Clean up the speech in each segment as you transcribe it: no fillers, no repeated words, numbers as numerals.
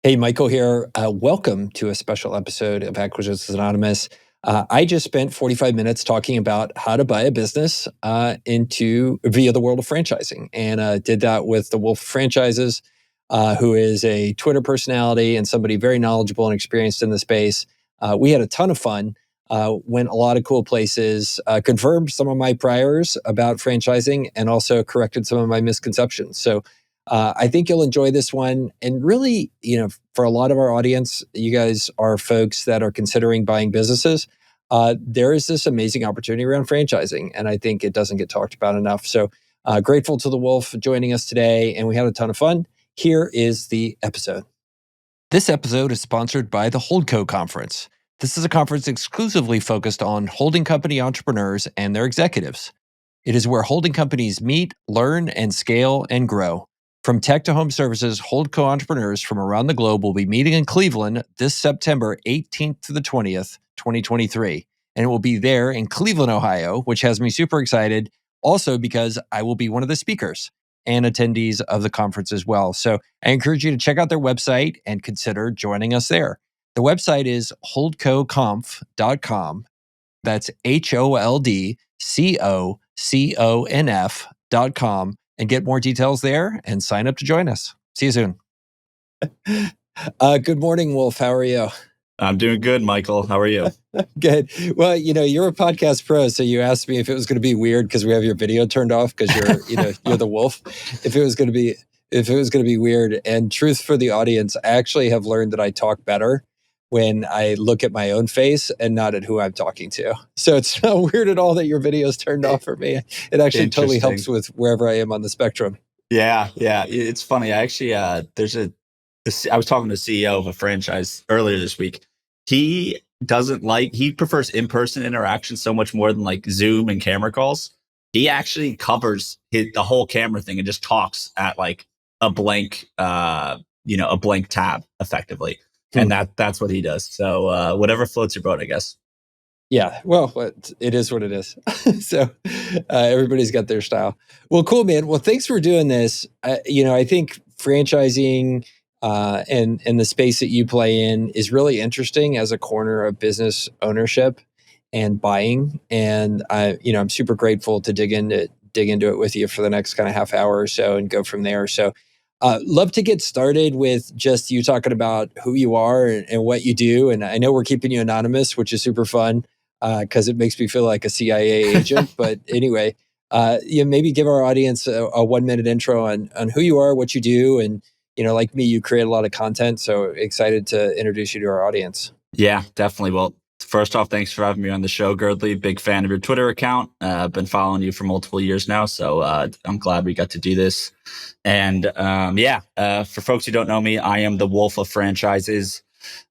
Hey, Michael here. Welcome to a special episode of Acquisitions Anonymous. I just spent 45 minutes talking about how to buy a business into via the world of franchising, and did that with the Wolf Franchises, who is a Twitter personality and somebody very knowledgeable and experienced in the space. We had a ton of fun. Went a lot of cool places, confirmed some of my priors about franchising, and also corrected some of my misconceptions. So I think you'll enjoy this one. And really, for a lot of our audience, you guys are folks that are considering buying businesses. There is this amazing opportunity around franchising, and I think it doesn't get talked about enough. So grateful to the Wolf joining us today, and we had a ton of fun. Here is the episode. This episode is sponsored by the Holdco Conference. This is a conference exclusively focused on holding company entrepreneurs and their executives. It is where holding companies meet, learn, and scale and grow. From tech to home services, Holdco entrepreneurs from around the globe will be meeting in Cleveland this September 18th to the 20th, 2023. And it will be there in Cleveland, Ohio, which has me super excited. Also, because I will be one of the speakers and attendees of the conference as well. So I encourage you to check out their website and consider joining us there. The website is holdcoconf.com. That's HOLDCOCONF.com, and get more details there and sign up to join us. See you soon. Good morning, Wolf. How are you? I'm doing good, Michael. How are you? Good. Well, you're a podcast pro, so you asked me if it was going to be weird because we have your video turned off because you're the Wolf. If it was going to be weird, and truth for the audience, I actually have learned that I talk better when I look at my own face and not at who I'm talking to. So it's not weird at all that your video's turned off for me. It actually totally helps with wherever I am on the spectrum. Yeah. It's funny. I actually, I was talking to the CEO of a franchise earlier this week. He prefers in-person interaction so much more than like Zoom and camera calls. He actually covers the whole camera thing and just talks at like a blank tab effectively. And that's what he does. So whatever floats your boat, I guess. Yeah, well, it is what it is. So everybody's got their style. Well, cool, man. Well, thanks for doing this. I think franchising and the space that you play in is really interesting as a corner of business ownership and buying. And I'm super grateful to dig into it with you for the next kind of half hour or so and go from there. So love to get started with just you talking about who you are and what you do. And I know we're keeping you anonymous, which is super fun because it makes me feel like a CIA agent. But anyway, maybe give our audience a 1-minute intro on who you are, what you do. And, like me, you create a lot of content. So excited to introduce you to our audience. Yeah, definitely. Well, first off, thanks for having me on the show, Girdley. Big fan of your Twitter account. I've been following you for multiple years now, so I'm glad we got to do this. And for folks who don't know me, I am the Wolf of Franchises.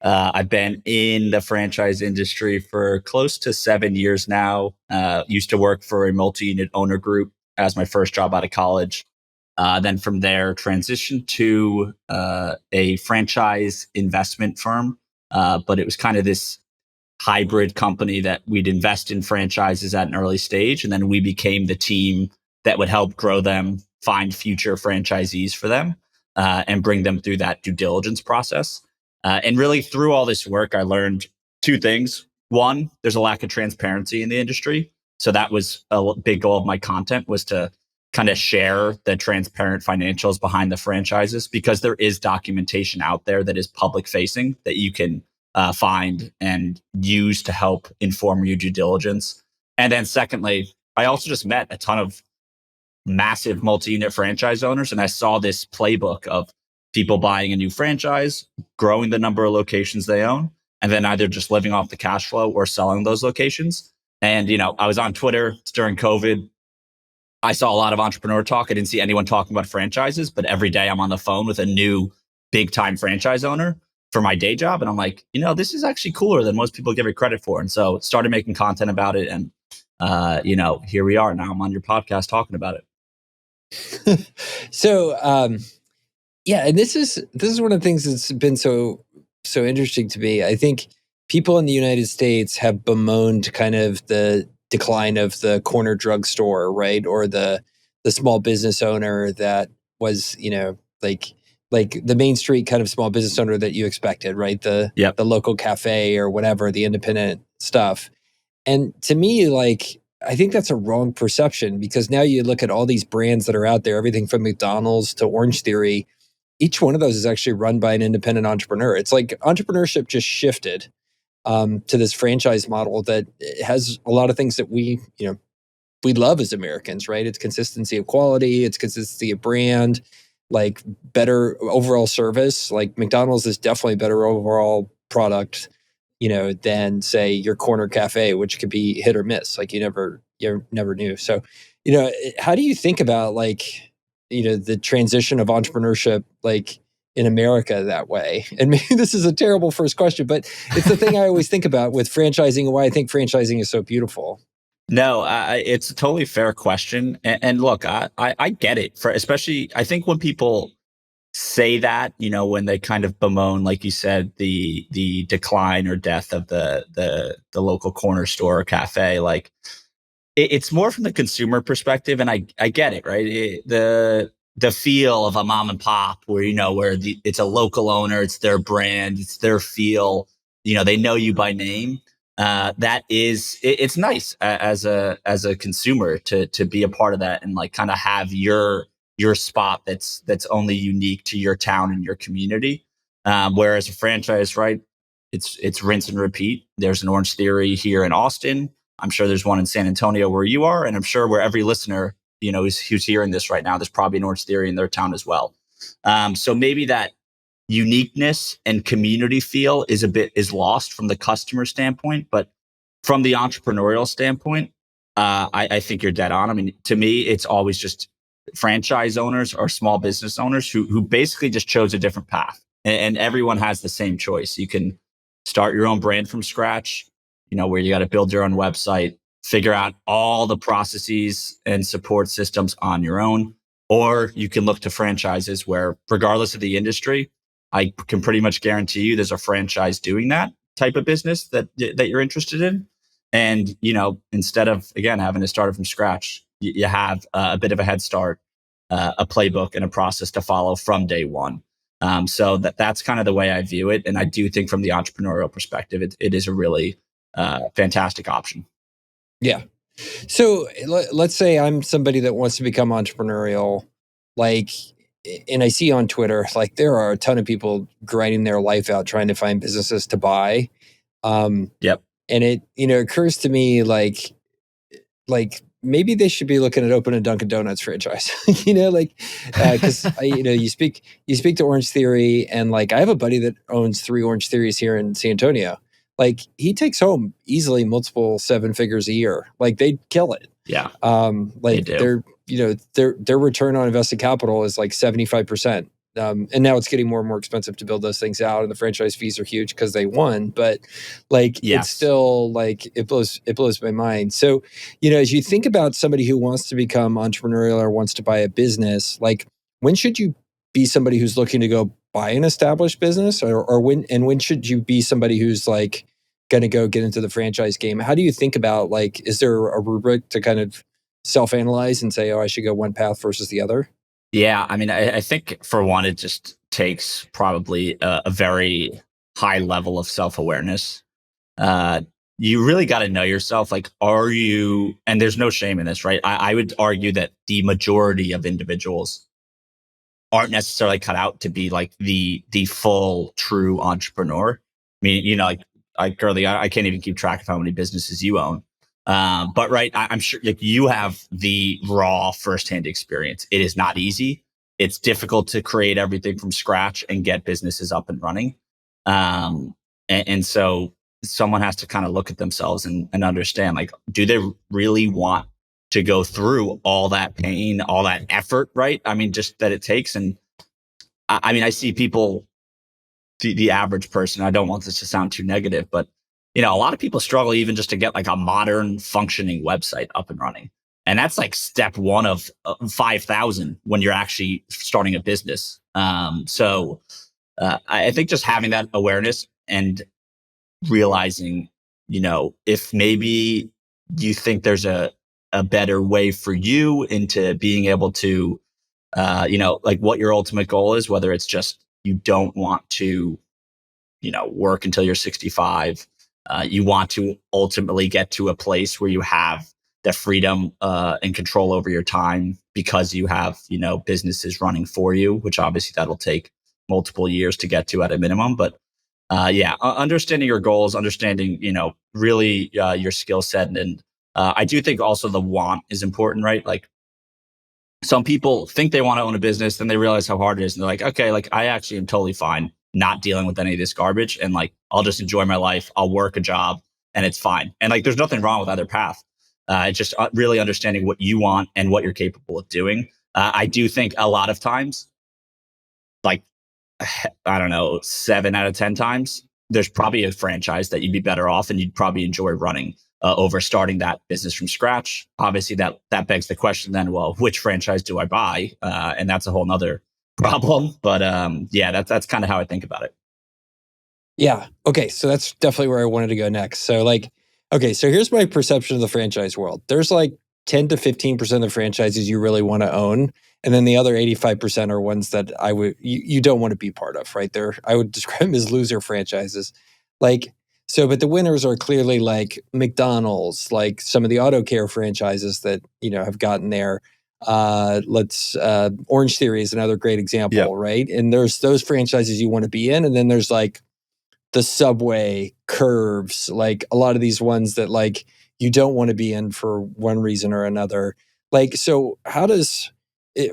I've been in the franchise industry for close to 7 years now. Used to work for a multi-unit owner group as my first job out of college. Then from there, transitioned to a franchise investment firm. But it was kind of this hybrid company that we'd invest in franchises at an early stage. And then we became the team that would help grow them, find future franchisees for them, and bring them through that due diligence process. And really through all this work, I learned two things. One, there's a lack of transparency in the industry. So that was a big goal of my content, was to kind of share the transparent financials behind the franchises, because there is documentation out there that is public facing that you can find and use to help inform your due diligence. And then secondly, I also just met a ton of massive multi-unit franchise owners, and I saw this playbook of people buying a new franchise, growing the number of locations they own, and then either just living off the cash flow or selling those locations. And, I was on Twitter during COVID. I saw a lot of entrepreneur talk. I didn't see anyone talking about franchises, but every day I'm on the phone with a new big time franchise owner for my day job. And I'm like, this is actually cooler than most people give it credit for. And so started making content about it. And, here we are. Now I'm on your podcast talking about it. So, and this is one of the things that's been so interesting to me. I think people in the United States have bemoaned kind of the decline of the corner drugstore, right? Or the small business owner that was, like the Main Street kind of small business owner that you expected, right? The local cafe or whatever, the independent stuff. And to me, like, I think that's a wrong perception, because now you look at all these brands that are out there, everything from McDonald's to Orange Theory, each one of those is actually run by an independent entrepreneur. It's like entrepreneurship just shifted to this franchise model that has a lot of things that we love as Americans, right? It's consistency of quality, it's consistency of brand, like better overall service. Like McDonald's is definitely better overall product, than say your corner cafe, which could be hit or miss. Like you never knew. So, how do you think about like, the transition of entrepreneurship, like in America that way? And maybe this is a terrible first question, but it's the thing I always think about with franchising and why I think franchising is so beautiful. No, it's a totally fair question. And look, I get it. For especially, I think when people say that, when they kind of bemoan, like you said, the decline or death of the local corner store or cafe, like it's more from the consumer perspective, and I get it, right? The feel of a mom and pop, where it's a local owner, it's their brand, it's their feel. They know you by name. It's nice as a consumer to be a part of that and like kind of have your spot that's only unique to your town and your community. Whereas a franchise, right? It's rinse and repeat. There's an Orange Theory here in Austin. I'm sure there's one in San Antonio where you are, and I'm sure where every listener, who's hearing this right now, there's probably an Orange Theory in their town as well. So maybe that uniqueness and community feel is lost from the customer standpoint, but from the entrepreneurial standpoint, I think you're dead on. I mean, to me, it's always just franchise owners or small business owners who basically just chose a different path, and everyone has the same choice. You can start your own brand from scratch, where you got to build your own website, figure out all the processes and support systems on your own, or you can look to franchises where, regardless of the industry, I can pretty much guarantee you there's a franchise doing that type of business that you're interested in. And, instead of, again, having to start it from scratch, you have a bit of a head start, a playbook and a process to follow from day one. So that's kind of the way I view it. And I do think from the entrepreneurial perspective, it is a really fantastic option. Yeah. So let's say I'm somebody that wants to become entrepreneurial, like, and I see on Twitter, like there are a ton of people grinding their life out trying to find businesses to buy. Yep. And it, occurs to me like maybe they should be looking at opening a Dunkin' Donuts franchise, because you speak to Orange Theory, and like I have a buddy that owns 3 Orange Theories here in San Antonio. Like he takes home easily multiple 7 figures a year. Like they kill it. Yeah. Like their return on invested capital is like 75%. And now it's getting more and more expensive to build those things out, and the franchise fees are huge because they won. But like, It's still like it blows my mind. So, as you think about somebody who wants to become entrepreneurial or wants to buy a business, like when should you be somebody who's looking to go buy an established business, or when should you be somebody who's like going to go get into the franchise game? How do you think about, like, is there a rubric to kind of self-analyze and say, oh, I should go one path versus the other? Yeah, I mean, I think for one, it just takes probably a very high level of self-awareness. You really got to know yourself. Like, are you, and there's no shame in this, right? I would argue that the majority of individuals aren't necessarily cut out to be like the full true entrepreneur. I mean, like Gurley, I can't even keep track of how many businesses you own. But right, I'm sure like you have the raw firsthand experience. It is not easy. It's difficult to create everything from scratch and get businesses up and running. And so someone has to kind of look at themselves and understand, like, do they really want to go through all that pain, all that effort, right? I mean, just that it takes. And I mean, I see people, the average person, I don't want this to sound too negative, but a lot of people struggle even just to get like a modern functioning website up and running. And that's like step one of 5,000 when you're actually starting a business. So I think just having that awareness and realizing, if maybe you think there's a better way for you into being able to like what your ultimate goal is, whether it's just you don't want to, work until you're 65. You want to ultimately get to a place where you have the freedom and control over your time because you have, businesses running for you, which obviously that'll take multiple years to get to at a minimum. But understanding your goals, understanding, really your skill set. And I do think also the want is important, right? Like some people think they want to own a business, then they realize how hard it is. And they're like, okay, like I actually am totally fine not dealing with any of this garbage. And like, I'll just enjoy my life. I'll work a job and it's fine. And like, there's nothing wrong with either path. It's just really understanding what you want and what you're capable of doing. I do think a lot of times, like, I don't know, 7 out of 10 times, there's probably a franchise that you'd be better off and you'd probably enjoy running over starting that business from scratch. Obviously, that begs the question then, well, which franchise do I buy? And that's a whole nother problem. But that's kind of how I think about it. Yeah. Okay. So that's definitely where I wanted to go next. So okay, so here's my perception of the franchise world. There's like 10 to 15% of the franchises you really want to own. And then the other 85% are ones that you don't want to be part of, right? I would describe them as loser franchises. But the winners are clearly like McDonald's, like some of the auto care franchises that, have gotten there. Orange Theory is another great example, right? And there's those franchises you want to be in. And then there's like the Subway, Curves, like a lot of these ones that like you don't want to be in for one reason or another. So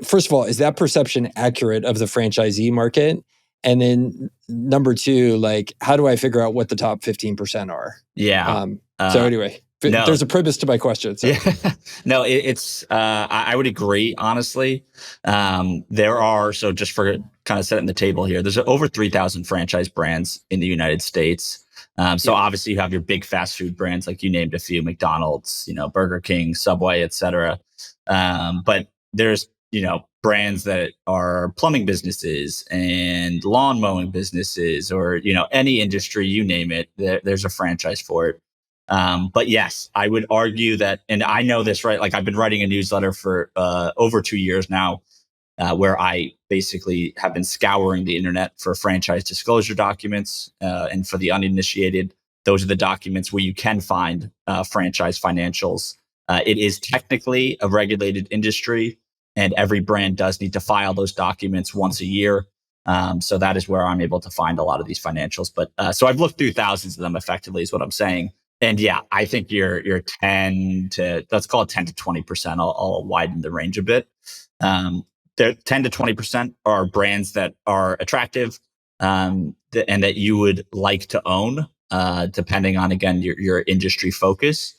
first of all, is that perception accurate of the franchisee market? And then number two, like, how do I figure out what the top 15% are? Yeah. So anyway, no. There's a premise to my question. So. Yeah. No, I would agree, honestly. There are, so just for kind of setting the table here, there's over 3,000 franchise brands in the United States. Obviously you have your big fast food brands, like you named a few, McDonald's, Burger King, Subway, et cetera. But there's, brands that are plumbing businesses and lawn mowing businesses or, any industry, you name it, there's a franchise for it. But yes, I would argue that, and I know this, right? Like I've been writing a newsletter for over 2 years now, where I basically have been scouring the internet for franchise disclosure documents. And for the uninitiated, those are the documents where you can find franchise financials. It is technically a regulated industry, and every brand does need to file those documents once a year. So that is where I'm able to find a lot of these financials. But so I've looked through thousands of them effectively, is what I'm saying. And yeah, I think you're 10 to, let's call it 10 to 20%. I'll widen the range a bit. 10 to 20% are brands that are attractive and that you would like to own, depending on, again, your industry focus.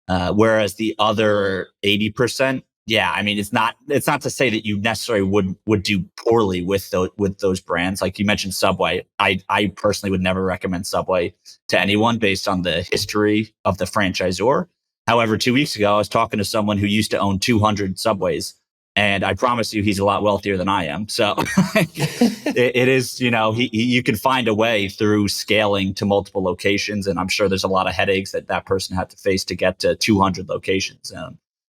Whereas the other 80%, yeah, I mean, it's not to say that you necessarily would do poorly with those brands. Like you mentioned Subway. I personally would never recommend Subway to anyone based on the history of the franchisor. However, 2 weeks ago, I was talking to someone who used to own 200 Subways, and I promise you, he's a lot wealthier than I am. So it is, you can find a way through scaling to multiple locations. And I'm sure there's a lot of headaches that person had to face to get to 200 locations.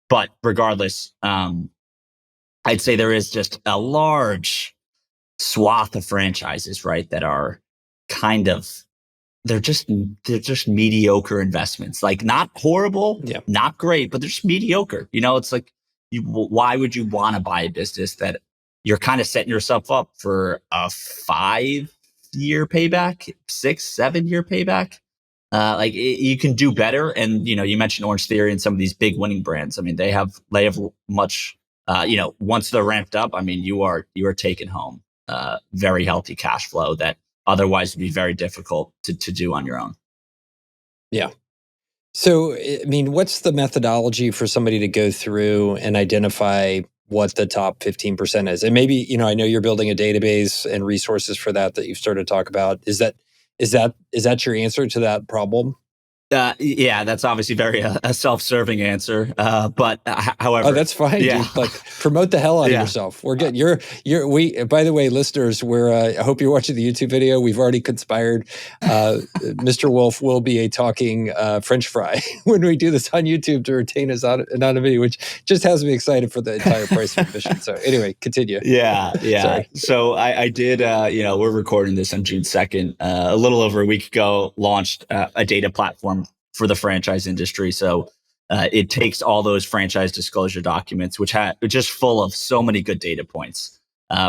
But regardless, I'd say there is just a large swath of franchises, right, that are kind of, they're just mediocre investments. Like not horrible, not great, but they're just mediocre. It's like, why would you want to buy a business that you're kind of setting yourself up for a 5-year payback, 6-7 year payback? You can do better. And, you mentioned Orange Theory and some of these big winning brands. I mean, they have much, once they're ramped up, I mean, you are taking home very healthy cash flow that otherwise would be very difficult to do on your own. Yeah. So, I mean, what's the methodology for somebody to go through and identify what the top 15% is? And maybe, I know you're building a database and resources for that you've started to talk about. Is that your answer to that problem? Yeah, that's obviously very a self-serving answer. But Oh, however, that's fine, yeah, dude. Like, promote the hell out of yeah, yourself. We're good. We, by the way, listeners, I hope you're watching the YouTube video. We've already conspired. Mr. Wolf will be a talking French fry when we do this on YouTube to retain his anonymity, which just has me excited for the entire price of admission. So anyway, continue. yeah. Sorry. So I did. We're recording this on June 2nd. A little over a week ago, launched a data platform for the franchise industry. So it takes all those franchise disclosure documents, which are just full of so many good data points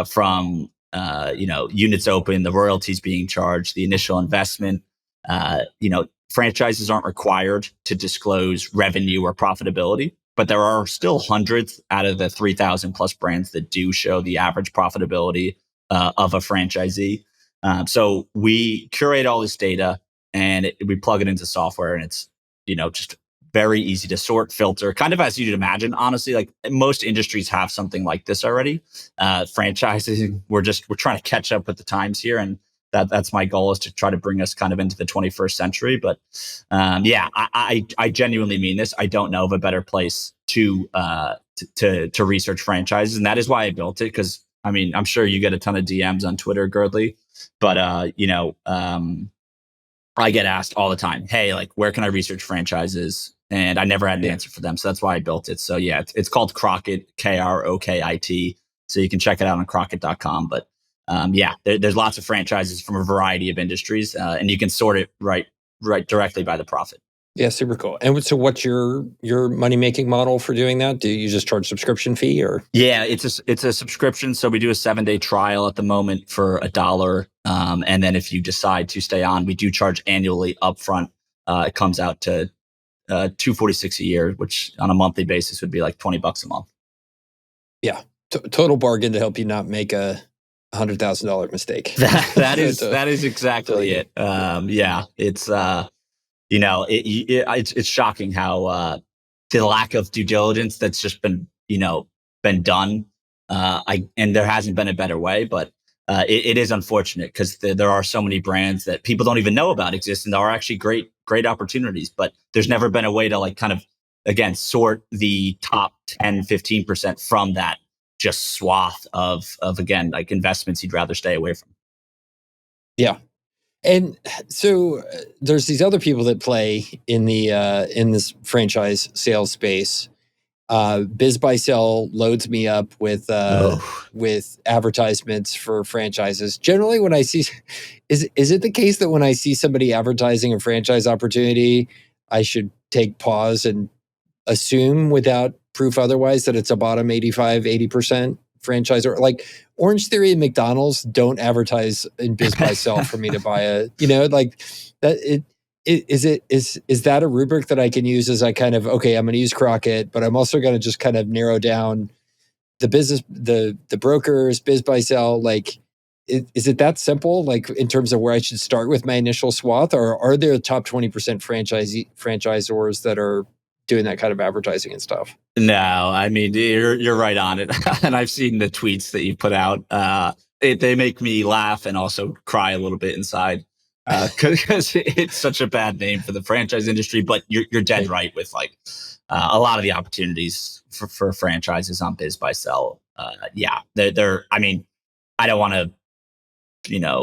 from units open, the royalties being charged, the initial investment. Franchises aren't required to disclose revenue or profitability, but there are still hundreds out of the 3,000 plus brands that do show the average profitability of a franchisee. So we curate all this data and we plug it into software, and it's just very easy to sort, filter, kind of as you'd imagine. Honestly, like most industries have something like this already. Franchising, we're trying to catch up with the times here, and that's my goal, is to try to bring us kind of into the 21st century. But I genuinely mean this. I don't know of a better place to research franchises, and that is why I built it. Because I mean, I'm sure you get a ton of DMs on Twitter, Girdley, but I get asked all the time, "Hey, like, where can I research franchises?" And I never had an answer for them, so that's why I built it. So yeah, it's called Crockit, Krokit. So you can check it out on Crockit.com. But there's lots of franchises from a variety of industries, and you can sort it right directly by the profit. Yeah, super cool. And so, what's your money making model for doing that? Do you just charge subscription fee, or? Yeah, it's a subscription. So we do a 7-day trial at the moment for $1, and then if you decide to stay on, we do charge annually upfront. It comes out to $246 a year, which on a monthly basis would be like $20 a month. Yeah, total bargain to help you not make a $100,000 mistake. That is exactly it. It's it's shocking how the lack of due diligence that's just been done. And there hasn't been a better way, but it is unfortunate because there are so many brands that people don't even know about exist, and there are actually great opportunities, but there's never been a way to like kind of, again, sort the top 10-15% from that just swath of again, like, investments you'd rather stay away from. Yeah. And so there's these other people that play in in this franchise sales space. BizBuySell loads me up with advertisements for franchises. Generally, when I see, is it the case that when I see somebody advertising a franchise opportunity, I should take pause and assume without proof otherwise that it's a bottom 85, 80% franchise? Or like Orange Theory and McDonald's don't advertise in BizBuySell for me to buy like that. Is that a rubric that I can use as I kind of, okay, I'm going to use Crockit, but I'm also going to just kind of narrow down the business, the brokers, BizBuySell? Like, is it that simple? Like, in terms of where I should start with my initial swath, or are there top 20% franchisors that are doing that kind of advertising and stuff? No, I mean, you're right on it. And I've seen the tweets that you put out. They make me laugh and also cry a little bit inside, because it's such a bad name for the franchise industry. But you're dead right with like a lot of the opportunities for franchises on BizBuySell. They're. I mean, I don't want to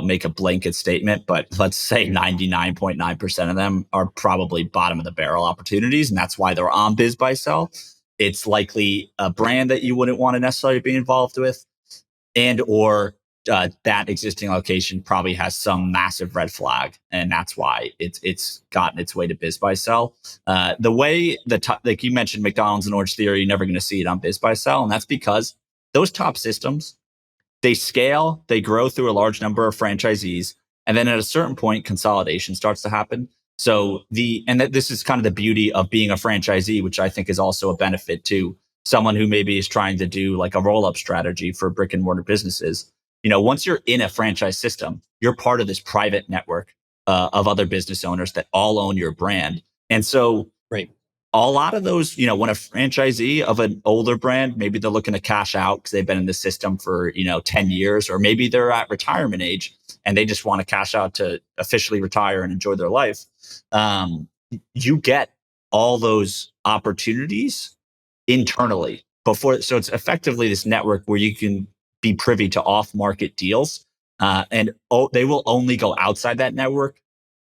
make a blanket statement, but let's say 99.9% of them are probably bottom of the barrel opportunities, and that's why they're on BizBuySell. It's likely a brand that you wouldn't want to necessarily be involved with, and or that existing location probably has some massive red flag, and that's why it's gotten its way to BizBuySell. The way like you mentioned, McDonald's and Orange Theory, you're never going to see it on BizBuySell, and that's because those top systems, they scale, they grow through a large number of franchisees, and then at a certain point, consolidation starts to happen. So this is kind of the beauty of being a franchisee, which I think is also a benefit to someone who maybe is trying to do like a roll-up strategy for brick and mortar businesses. Once you're in a franchise system, you're part of this private network of other business owners that all own your brand. And so, right, a lot of those, when a franchisee of an older brand, maybe they're looking to cash out because they've been in the system for, 10 years, or maybe they're at retirement age and they just want to cash out to officially retire and enjoy their life. you get all those opportunities internally before. So it's effectively this network where you can be privy to off market deals. And they will only go outside that network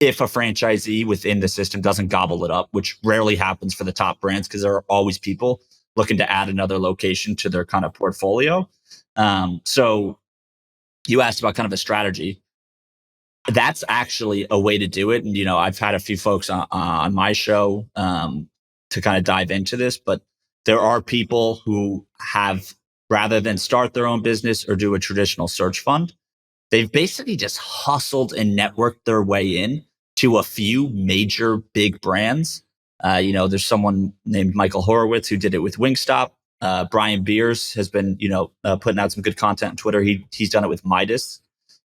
if a franchisee within the system doesn't gobble it up, which rarely happens for the top brands because there are always people looking to add another location to their kind of portfolio. So you asked about kind of a strategy. That's actually a way to do it. And, I've had a few folks on my show to kind of dive into this, but there are people who have, rather than start their own business or do a traditional search fund, they've basically just hustled and networked their way in to a few major big brands. There's someone named Michael Horowitz who did it with Wingstop. Brian Beers has been, putting out some good content on Twitter. He's done it with Midas.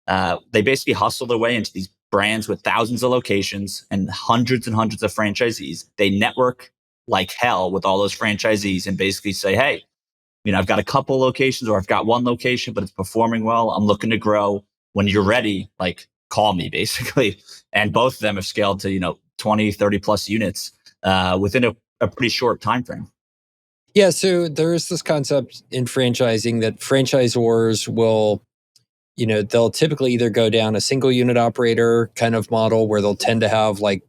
They basically hustle their way into these brands with thousands of locations and hundreds of franchisees. They network like hell with all those franchisees and basically say, hey, I've got a couple locations or I've got one location, but it's performing well. I'm looking to grow. When you're ready, like call me basically. And both of them have scaled to, 20, 30 plus units within a pretty short time frame. Yeah. So there's this concept in franchising that franchisors will, they'll typically either go down a single unit operator kind of model where they'll tend to have like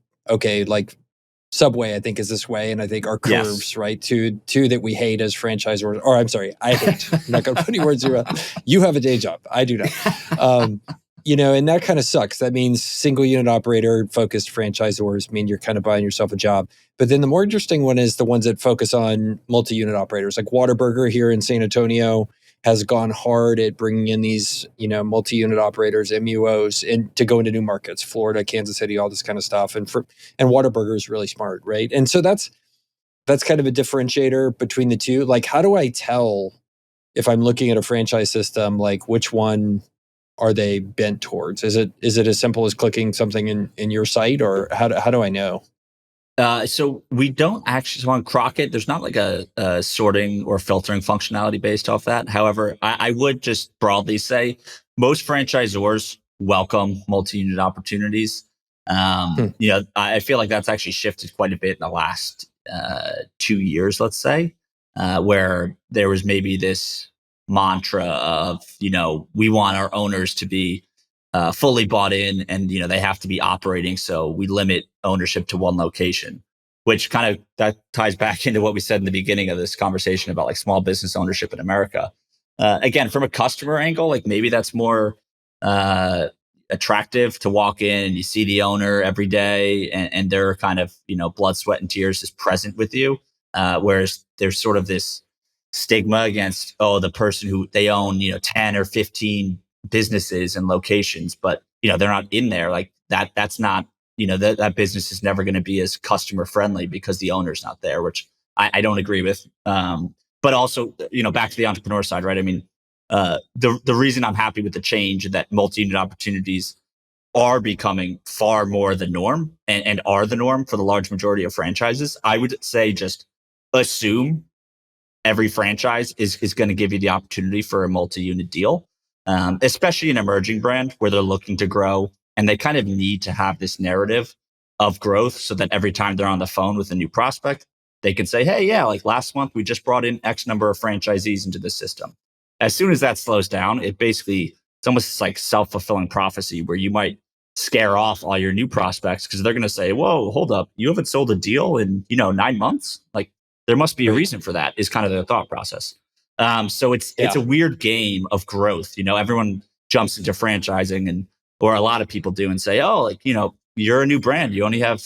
Subway, I think, is this way, and I think our curves, yes, right? Two that we hate as franchisors, or I'm sorry, I hate. I'm not going to put any words in your mouth. You have a day job, I do not. And that kind of sucks. That means single unit operator focused franchisors mean you're kind of buying yourself a job. But then the more interesting one is the ones that focus on multi-unit operators, like Whataburger here in San Antonio has gone hard at bringing in these, multi-unit operators, MUOs, and to go into new markets, Florida, Kansas City, all this kind of stuff. And Whataburger is really smart, right? And so that's kind of a differentiator between the two. Like, how do I tell if I'm looking at a franchise system, like which one are they bent towards? Is it as simple as clicking something in your site, or how do I know? So we don't actually, so on Crockett, there's not like a sorting or filtering functionality based off that. However, I would just broadly say most franchisors welcome multi-unit opportunities. I feel like that's actually shifted quite a bit in the last 2 years, let's say, where there was maybe this mantra of, we want our owners to be fully bought in and, they have to be operating. So we limit ownership to one location, which kind of that ties back into what we said in the beginning of this conversation about like small business ownership in America. Again, from a customer angle, like maybe that's more attractive to walk in and you see the owner every day and they're kind of, blood, sweat and tears is present with you. Whereas there's sort of this stigma against, the person who they own, 10 or 15 businesses and locations, but they're not in there like that. That's not, that business is never going to be as customer friendly because the owner's not there, which I don't agree with. But also, back to the entrepreneur side, right? I mean, the reason I'm happy with the change that multi-unit opportunities are becoming far more the norm and are the norm for the large majority of franchises. I would say just assume every franchise is going to give you the opportunity for a multi-unit deal. Especially an emerging brand where they're looking to grow and they kind of need to have this narrative of growth so that every time they're on the phone with a new prospect, they can say, hey, yeah, like last month, we just brought in X number of franchisees into the system. As soon as that slows down, it's almost like self-fulfilling prophecy where you might scare off all your new prospects because they're going to say, whoa, hold up, you haven't sold a deal in, 9 months? Like there must be a reason for that is kind of their thought process. So it's a weird game of growth. Everyone jumps into franchising or a lot of people do and say, oh, like, you're a new brand. You only have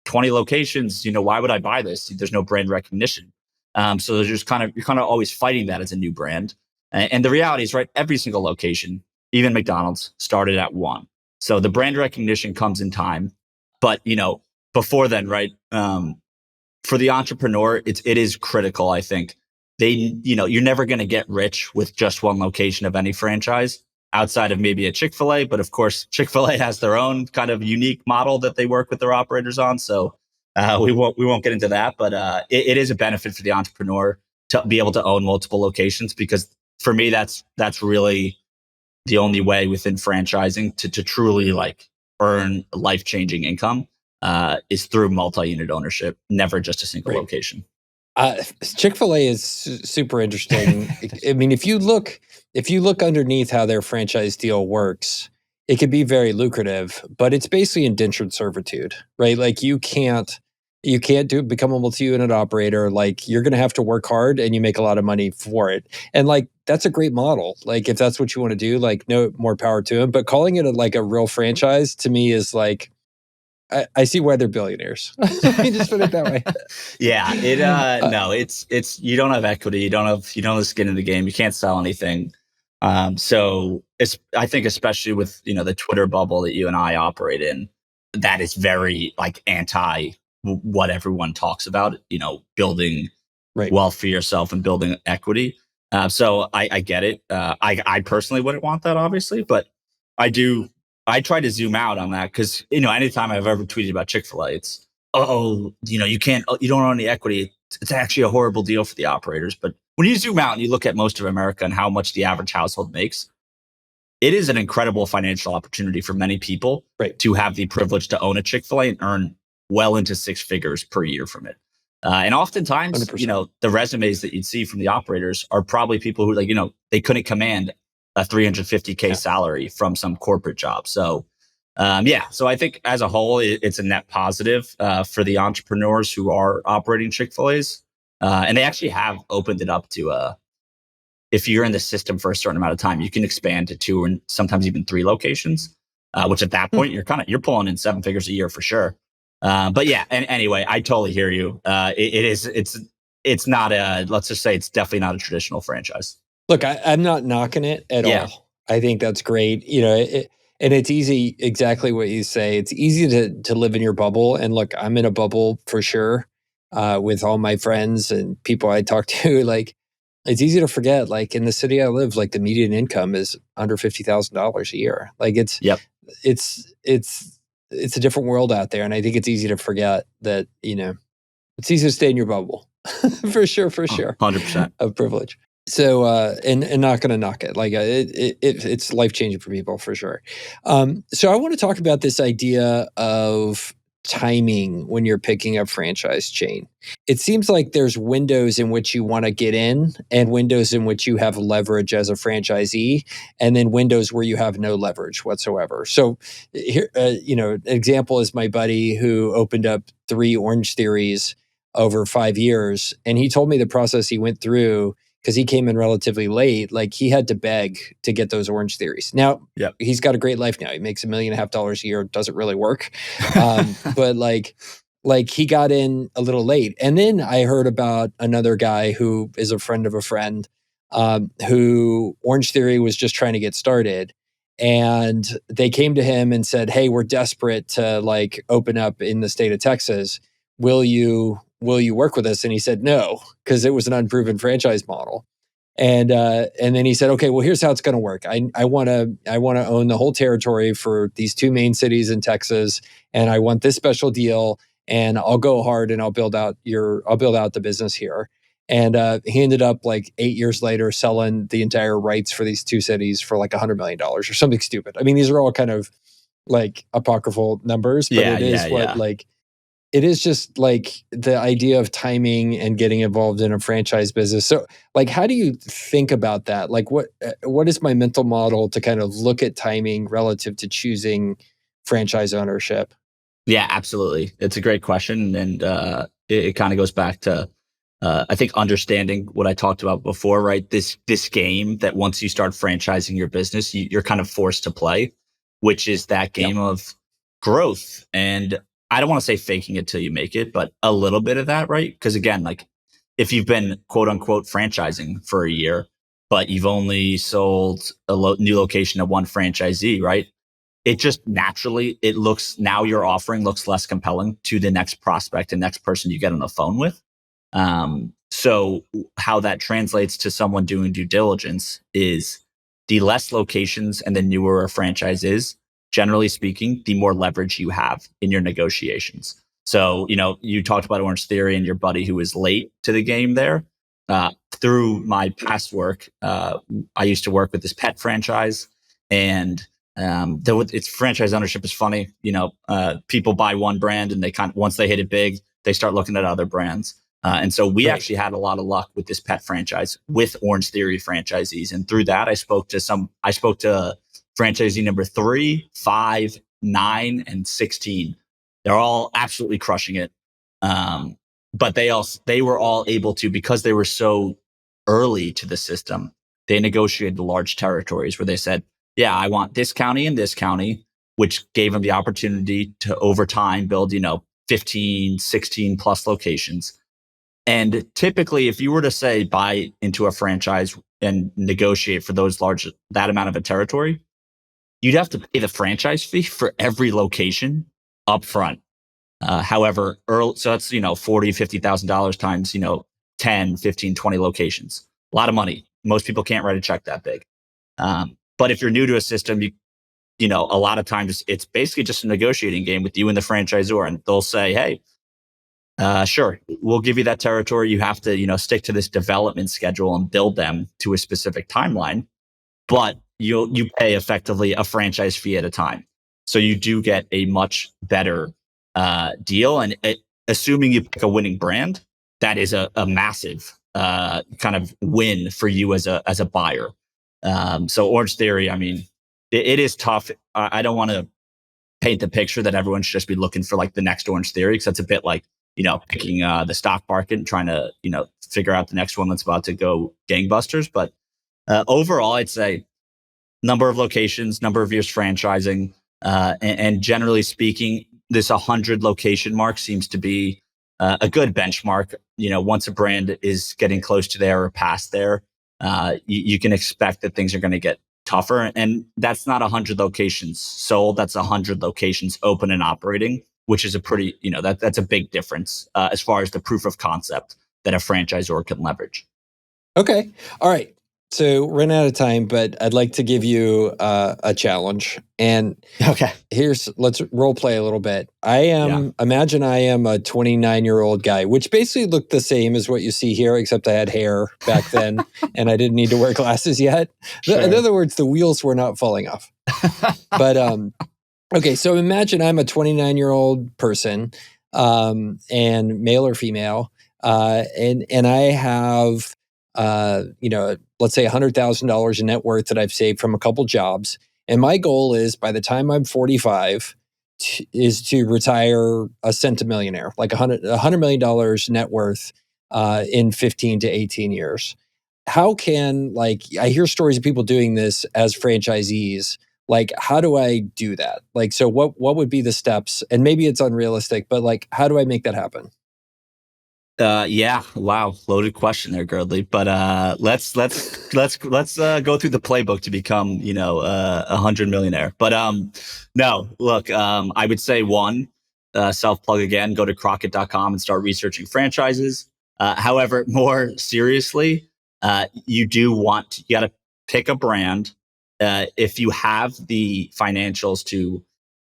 20 locations. Why would I buy this? There's no brand recognition. So there's just you're kind of always fighting that as a new brand. And the reality is, right, every single location, even McDonald's, started at one. So the brand recognition comes in time. But, before then, right, for the entrepreneur, it is critical, I think. You're never going to get rich with just one location of any franchise outside of maybe a Chick-fil-A. But of course, Chick-fil-A has their own kind of unique model that they work with their operators on. So we won't get into that. But it is a benefit for the entrepreneur to be able to own multiple locations, because for me, that's really the only way within franchising to truly like earn life-changing income. is through multi-unit ownership, never just a single Right. location. Chick-fil-A is super interesting. I mean, if you look underneath how their franchise deal works, it could be very lucrative, but it's basically indentured servitude, right? Like you can't become a multi-unit operator. Like you're going to have to work hard and you make a lot of money for it. And like that's a great model. Like if that's what you want to do, like no more power to them. But calling it like a real franchise to me is like I see why they're billionaires. Let me just put it that way. Yeah, no, it's you don't have equity, you don't have skin in the game, you can't sell anything. So it's, I think especially with the Twitter bubble that you and I operate in, that is very like anti what everyone talks about. Building Right. wealth for yourself and building equity. So I get it. I personally wouldn't want that, obviously, but I do. I try to zoom out on that because anytime I've ever tweeted about Chick-fil-A, it's you can't, you don't own any equity. It's actually a horrible deal for the operators. But when you zoom out and you look at most of America and how much the average household makes, it is an incredible financial opportunity for many people to have the privilege to own a Chick-fil-A and earn well into six figures per year from it. And oftentimes, 100%. the resumes that you'd see from the operators are probably people who they couldn't command a $350K salary from some corporate job. So, so I think as a whole, it's a net positive for the entrepreneurs who are operating Chick-fil-A's. And they actually have opened it up to, if you're in the system for a certain amount of time, you can expand to 2 and sometimes even 3 locations, which at that point, you're pulling in 7 figures a year for sure. But yeah, and anyway, I totally hear you. It's not let's just say it's definitely not a traditional franchise. Look, I'm not knocking it at all. I think that's great. And it's easy, exactly what you say. It's easy to live in your bubble. And look, I'm in a bubble for sure with all my friends and people I talk to. Like, it's easy to forget, like in the city I live, like the median income is under $50,000 a year. Like it's a different world out there. And I think it's easy to forget that, it's easy to stay in your bubble for sure. 100% of privilege. So, and not going to knock it. Like it's life-changing for people for sure. So I want to talk about this idea of timing when you're picking a franchise chain. It seems like there's windows in which you want to get in and windows in which you have leverage as a franchisee, and then windows where you have no leverage whatsoever. So here, an example is my buddy who opened up 3 Orange Theories over 5 years. And he told me the process he went through because he came in relatively late. Like he had to beg to get those Orange Theories. Now, he's got a great life now. He makes $1.5 million a year. Doesn't really work. But like he got in a little late. And then I heard about another guy who is a friend of a friend who Orange Theory was just trying to get started. And they came to him and said, "Hey, we're desperate to like open up in the state of Texas. Will you work with us?" And he said no, because it was an unproven franchise model. And then he said, "Okay, well, here's how it's going to work. I want to own the whole territory for these 2 main cities in Texas, and I want this special deal. And I'll go hard and I'll build out the business here." And he ended up like 8 years later selling the entire rights for these 2 cities for like $100 million or something stupid. I mean, these are all kind of like apocryphal numbers, but it is just like the idea of timing and getting involved in a franchise business. So like, how do you think about that? Like what is my mental model to kind of look at timing relative to choosing franchise ownership? Yeah, absolutely. It's a great question. And it kind of goes back to, I think, understanding what I talked about before, right? This game that once you start franchising your business, you're kind of forced to play, which is that game of growth. And I don't want to say faking it till you make it, but a little bit of that, right? Because again, like if you've been quote unquote franchising for a year, but you've only sold a new location to one franchisee, right? It just naturally, now your offering looks less compelling to the next prospect and next person you get on the phone with. So how that translates to someone doing due diligence is the less locations and the newer a franchise is, generally speaking, the more leverage you have in your negotiations. So, you talked about Orange Theory and your buddy who was late to the game there. Through my past work, I used to work with this pet franchise, and Though it's franchise ownership is funny. People buy one brand and they once they hit it big, they start looking at other brands. And so we actually had a lot of luck with this pet franchise with Orange Theory franchisees. And through that, I spoke to franchisee number 3, 5, 9, and 16. They're all absolutely crushing it. But they were all able to, because they were so early to the system, they negotiated large territories where they said, yeah, I want this county and this county, which gave them the opportunity to over time build, 15, 16 plus locations. And typically, if you were to say buy into a franchise and negotiate for that amount of a territory, you'd have to pay the franchise fee for every location up front. However, so that's, $40,000, $50,000 times, 10, 15, 20 locations. A lot of money. Most people can't write a check that big. But if you're new to a system, a lot of times it's basically just a negotiating game with you and the franchisor, and they'll say, hey, sure, we'll give you that territory. You have to, stick to this development schedule and build them to a specific timeline, but you pay effectively a franchise fee at a time. So you do get a much better deal. And assuming you pick a winning brand, that is a massive kind of win for you as a buyer. So Orange Theory, I mean, it is tough. I don't want to paint the picture that everyone should just be looking for like the next Orange Theory, because that's a bit like, picking the stock market and trying to, figure out the next one that's about to go gangbusters. But overall, I'd say number of locations, number of years franchising, and generally speaking, this 100 location mark seems to be a good benchmark. Once a brand is getting close to there or past there, you can expect that things are going to get tougher. And that's not 100 locations sold. That's 100 locations open and operating, which is a pretty, that's a big difference as far as the proof of concept that a franchisor can leverage. Okay. All right. So we're running out of time, but I'd like to give you a challenge. And okay, let's role play a little bit. Imagine I am a 29-year-old guy, which basically looked the same as what you see here, except I had hair back then and I didn't need to wear glasses yet. Sure. In other words, the wheels were not falling off. But okay, so imagine I'm a 29-year-old person, and male or female, and I have let's say $100,000 in net worth that I've saved from a couple jobs. And my goal is, by the time I'm 45, is to retire a centimillionaire, like $100 million net worth in 15 to 18 years. How can, I hear stories of people doing this as franchisees. How do I do that? So what would be the steps? And maybe it's unrealistic, but how do I make that happen? Yeah. Wow. Loaded question there, Girdley. But let's go through the playbook to become, a 100 millionaire. But no, look, I would say one, self-plug again, go to Crockett.com and start researching franchises. However, more seriously, you got to pick a brand. If you have the financials to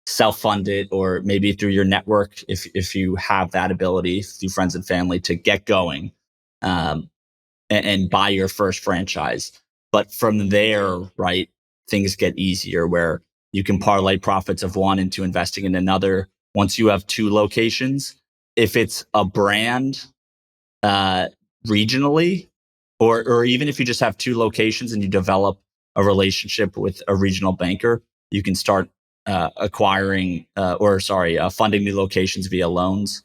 self-fund it, or maybe through your network, if you have that ability through friends and family to get going, and buy your first franchise. But from there, right, things get easier where you can parlay profits of one into investing in another. Once you have 2 locations, if it's a brand regionally, or even if you just have 2 locations and you develop a relationship with a regional banker, you can start funding new locations via loans.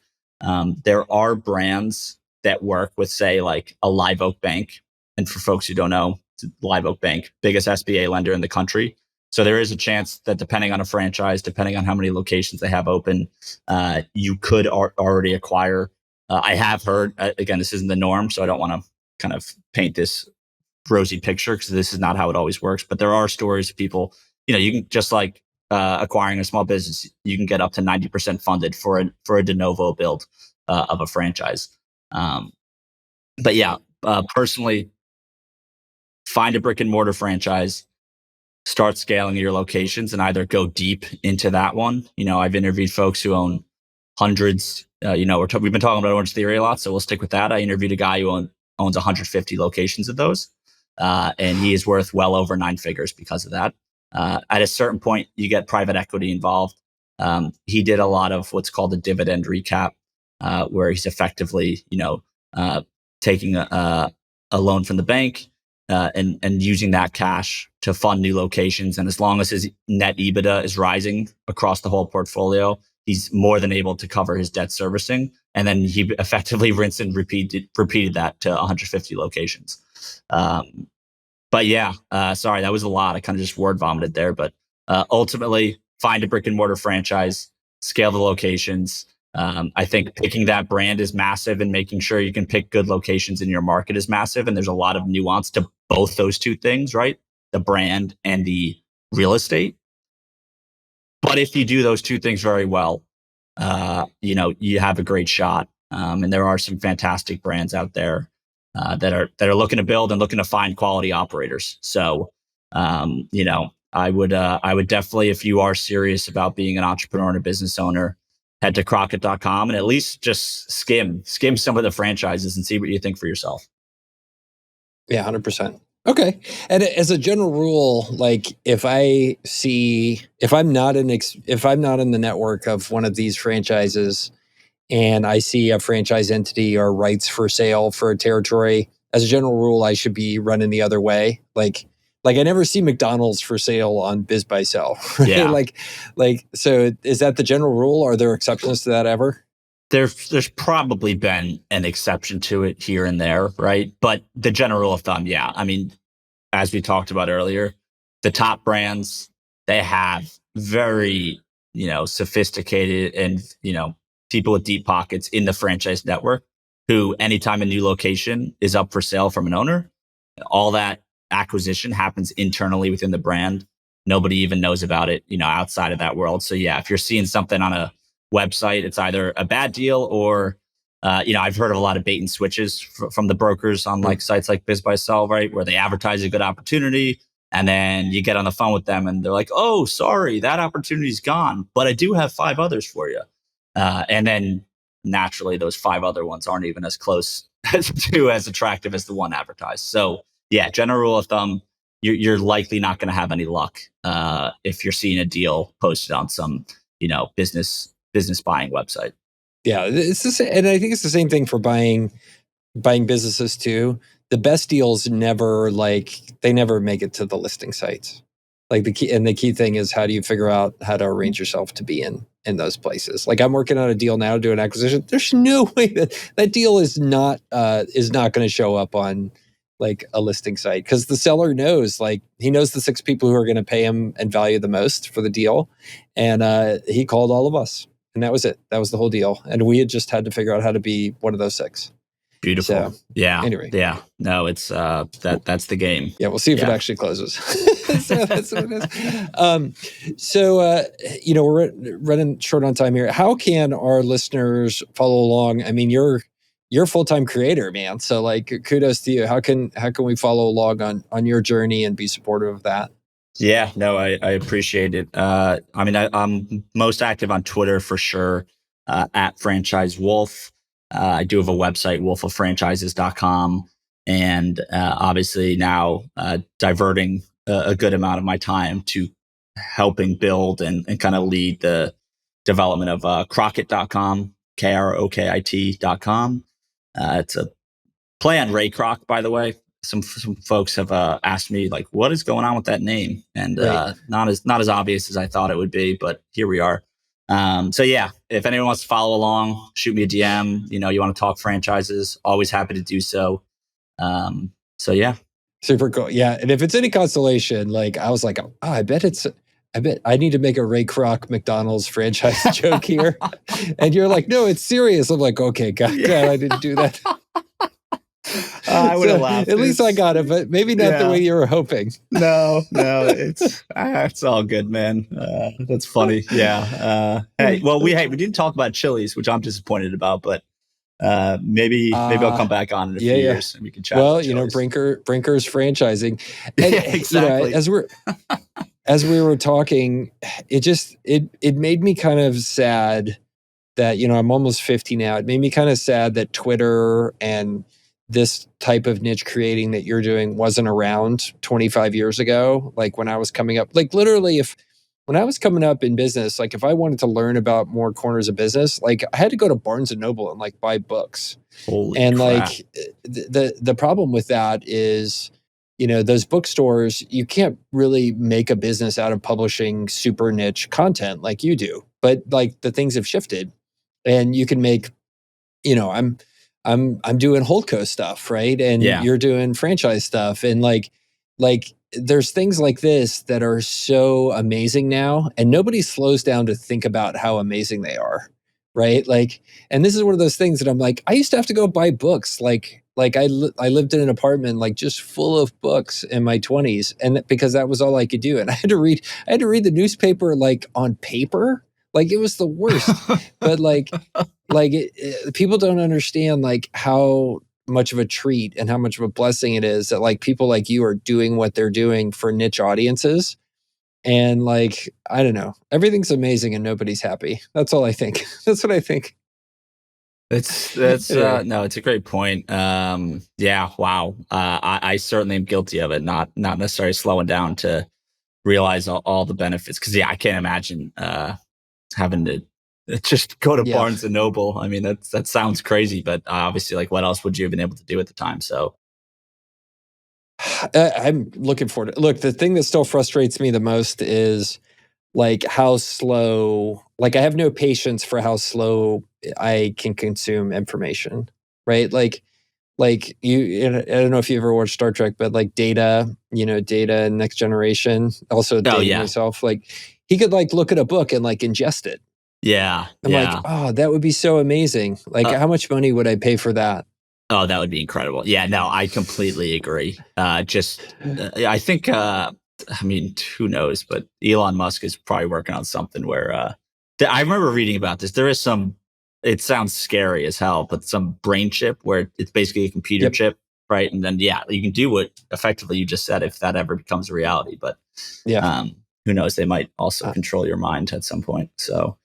There are brands that work with, say, like a Live Oak Bank. And for folks who don't know, Live Oak Bank, biggest SBA lender in the country. So there is a chance that depending on a franchise, depending on how many locations they have open, you could already acquire. I have heard, again, this isn't the norm, so I don't want to kind of paint this rosy picture, because this is not how it always works. But there are stories of people, you can just like acquiring a small business, you can get up to 90% funded for a de novo build of a franchise. But yeah, personally, find a brick and mortar franchise, start scaling your locations, and either go deep into that one. I've interviewed folks who own hundreds. We've been talking about Orange Theory a lot, so we'll stick with that. I interviewed a guy who owns 150 locations of those, and he is worth well over 9 figures because of that. At a certain point, you get private equity involved. He did a lot of what's called a dividend recap, where he's effectively, taking a loan from the bank and using that cash to fund new locations. And as long as his net EBITDA is rising across the whole portfolio, he's more than able to cover his debt servicing. And then he effectively rinsed and repeated that to 150 locations. But yeah, sorry, that was a lot. I kind of just word vomited there. But ultimately, find a brick and mortar franchise, scale the locations. I think picking that brand is massive, and making sure you can pick good locations in your market is massive. And there's a lot of nuance to both those two things, right? The brand and the real estate. But if you do those two things very well, you have a great shot. And there are some fantastic brands out there that are looking to build and looking to find quality operators. So, I would definitely, if you are serious about being an entrepreneur and a business owner, head to Crockett.com and at least just skim some of the franchises and see what you think for yourself. Yeah, 100%. Okay. And as a general rule, like if I'm not in the network of one of these franchises and I see a franchise entity or rights for sale for a territory, as a general rule, I should be running the other way. Like I never see McDonald's for sale on BizBuySell. Right? Yeah. So is that the general rule? Are there exceptions to that ever? There's probably been an exception to it here and there, right? But the general rule of thumb, yeah. I mean, as we talked about earlier, the top brands, they have very, sophisticated and, people with deep pockets in the franchise network who, anytime a new location is up for sale from an owner, all that acquisition happens internally within the brand. Nobody even knows about it, outside of that world. So yeah, if you're seeing something on a website, it's either a bad deal or, I've heard of a lot of bait and switches from the brokers on like sites like BizBuySell, right, where they advertise a good opportunity, and then you get on the phone with them and they're like, "Oh, sorry, that opportunity's gone, but I do have 5 others for you." And then naturally, those 5 other ones aren't even as close as attractive as the one advertised. So yeah, general rule of thumb, you're likely not going to have any luck if you're seeing a deal posted on some business buying website. Yeah, it's the same, and I think it's the same thing for buying businesses too. The best deals never make it to the listing sites. Like the key thing is, how do you figure out how to arrange yourself to be in those places? Like I'm working on a deal now to do an acquisition. There's no way that deal is not going to show up on like a listing site, because the seller knows, like he knows the 6 people who are going to pay him and value the most for the deal, and he called all of us. And that was it. That was the whole deal. And we had just had to figure out how to be one of those 6. Beautiful. So, yeah. Anyway. Yeah. No, it's that's the game. Yeah, we'll see if it actually closes. So that's what it is. We're running short on time here. How can our listeners follow along? I mean, you're a full-time creator, man. So like, kudos to you. How can we follow along on your journey and be supportive of that? Yeah, no, I appreciate it. I'm most active on Twitter for sure, at Franchise Wolf. I do have a website, wolfoffranchises.com. And obviously now diverting a good amount of my time to helping build and kind of lead the development of Crockett.com, KROKIT.com. It's a play on Ray Kroc, by the way. Some folks have asked me like, what is going on with that name? And Right. not as obvious as I thought it would be, but here we are. So yeah, if anyone wants to follow along, shoot me a DM. You want to talk franchises, always happy to do so. So yeah. Super cool. Yeah. And if it's any consolation, like I was like, oh, I bet I need to make a Ray Kroc McDonald's franchise joke here. And you're like, no, it's serious. I'm like, okay, God, I didn't do that. I would have laughed. At least I got it, but maybe not the way you were hoping. No, it's all good, man. That's funny. Yeah. Hey, we didn't talk about Chili's, which I'm disappointed about, but maybe I'll come back on in a few years and we can chat. Well, Brinker's franchising. And, yeah, exactly. As we were talking, it made me kind of sad that, I'm almost 50 now. It made me kind of sad that Twitter and this type of niche creating that you're doing wasn't around 25 years ago, like when I was coming up. Like literally, when I was coming up in business, like if I wanted to learn about more corners of business, like I had to go to Barnes and Noble and like buy books. Holy And crap. like the problem with that is, those bookstores, you can't really make a business out of publishing super niche content like you do. But like the things have shifted, and you can make, I'm doing Holdco stuff, right? And Yeah. you're doing franchise stuff, and like there's things like this that are so amazing now, and nobody slows down to think about how amazing they are, right? Like, and this is one of those things that I'm like, I used to have to go buy books, like I lived in an apartment like just full of books in my 20s, and because that was all I could do, and I had to read the newspaper like on paper, like it was the worst. But like people don't understand like how much of a treat and how much of a blessing it is that like people like you are doing what they're doing for niche audiences. And like, I don't know, everything's amazing and nobody's happy. That's all I think. That's what I think. That's Anyway. no, it's a great point. Yeah, wow. I certainly am guilty of it, not necessarily slowing down to realize all the benefits. Cause yeah, I can't imagine having to just go to Yeah. Barnes and Noble. I mean, that sounds crazy, but obviously, like, what else would you have been able to do at the time? So I'm looking forward to look. The thing that still frustrates me the most is like how slow, like I have no patience for how slow I can consume information, right? Like you, I don't know if you ever watched Star Trek, but like Data, Data and Next Generation, also dating myself, like he could like look at a book and like ingest it. Yeah. I'm like, oh, that would be so amazing. Like how much money would I pay for that? Oh, that would be incredible. Yeah, no, I completely agree. I think, I mean, who knows, but Elon Musk is probably working on something where, I remember reading about this. There is it sounds scary as hell, but some brain chip where it's basically a computer chip, right? And then, yeah, you can do what effectively you just said if that ever becomes a reality. But who knows? They might also control your mind at some point. So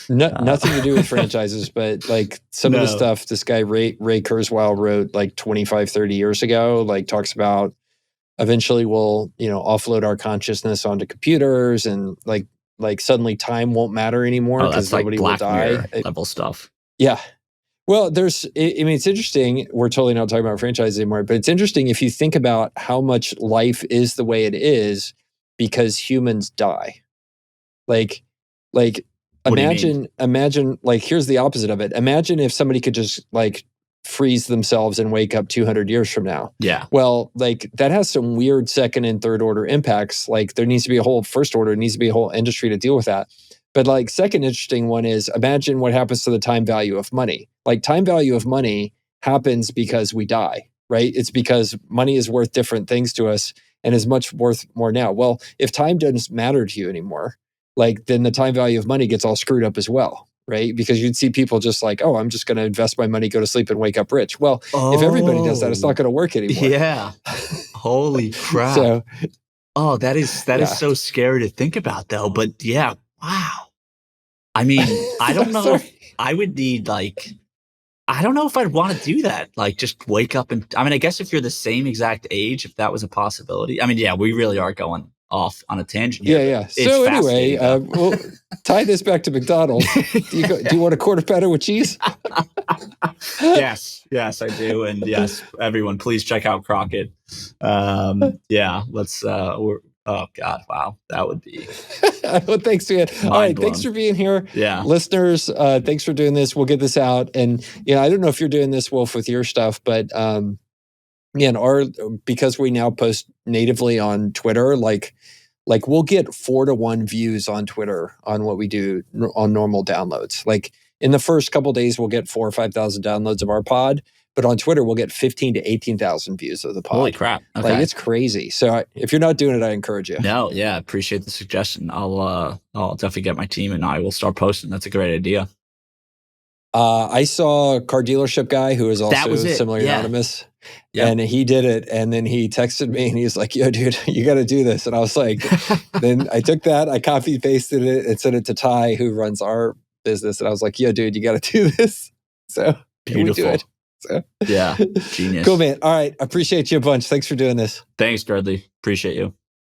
nothing to do with franchises, but like some of the stuff this guy Ray Kurzweil wrote like 25, 30 years ago, like talks about eventually we'll, offload our consciousness onto computers, and like suddenly time won't matter anymore because nobody will die. Level stuff. Yeah. Well, I mean, it's interesting. We're totally not talking about franchises anymore, but it's interesting if you think about how much life is the way it is because humans die. Like imagine, like, here's the opposite of it. Imagine if somebody could just like freeze themselves and wake up 200 years from now. Yeah. Well, like that has some weird second and third order impacts. Like there needs to be a whole first order, needs to be a whole industry to deal with that. But like second interesting one is imagine what happens to the time value of money. Like time value of money happens because we die, right? It's because money is worth different things to us and is much worth more now. Well, if time doesn't matter to you anymore, like then the time value of money gets all screwed up as well, right? Because you'd see people just like, oh, I'm just going to invest my money, go to sleep and wake up rich. Well, if everybody does that, it's not going to work anymore. Yeah. Holy crap. That is so scary to think about though. But yeah, wow. I mean, I don't know if I would need I don't know if I'd want to do that. Like just wake up and, I mean, I guess if you're the same exact age, if that was a possibility. I mean, yeah, we really are going off on a tangent here. Yeah. So anyway, we'll tie this back to McDonald's. Do you want a quarter pounder with cheese? Yes, I do. And yes, everyone, please check out Crockett. Yeah, let's, oh God, wow. That would be. Well, thanks, man. All right. Thanks for being here. Yeah. Listeners, thanks for doing this. We'll get this out. And I don't know if you're doing this, Wolf, with your stuff, but because we now post natively on Twitter, like we'll get 4 to 1 views on Twitter on what we do on normal downloads. Like in the first couple of days, we'll get 4,000 or 5,000 downloads of our pod, but on Twitter, we'll get 15 to 18,000 views of the pod. Holy crap. Okay. Like it's crazy. So if you're not doing it, I encourage you. No, yeah. Appreciate the suggestion. I'll definitely get my team and I will start posting. That's a great idea. I saw a car dealership guy who is also similarly anonymous. Yep. And he did it. And then he texted me and he's like, yo, dude, you got to do this. And I was like, then I took that, I copy pasted it and sent it to Ty, who runs our business. And I was like, yo, dude, you got to do this. So beautiful. we do it. So, Yeah, genius. Cool, man. All right. I appreciate you a bunch. Thanks for doing this. Thanks, Girdley. Appreciate you.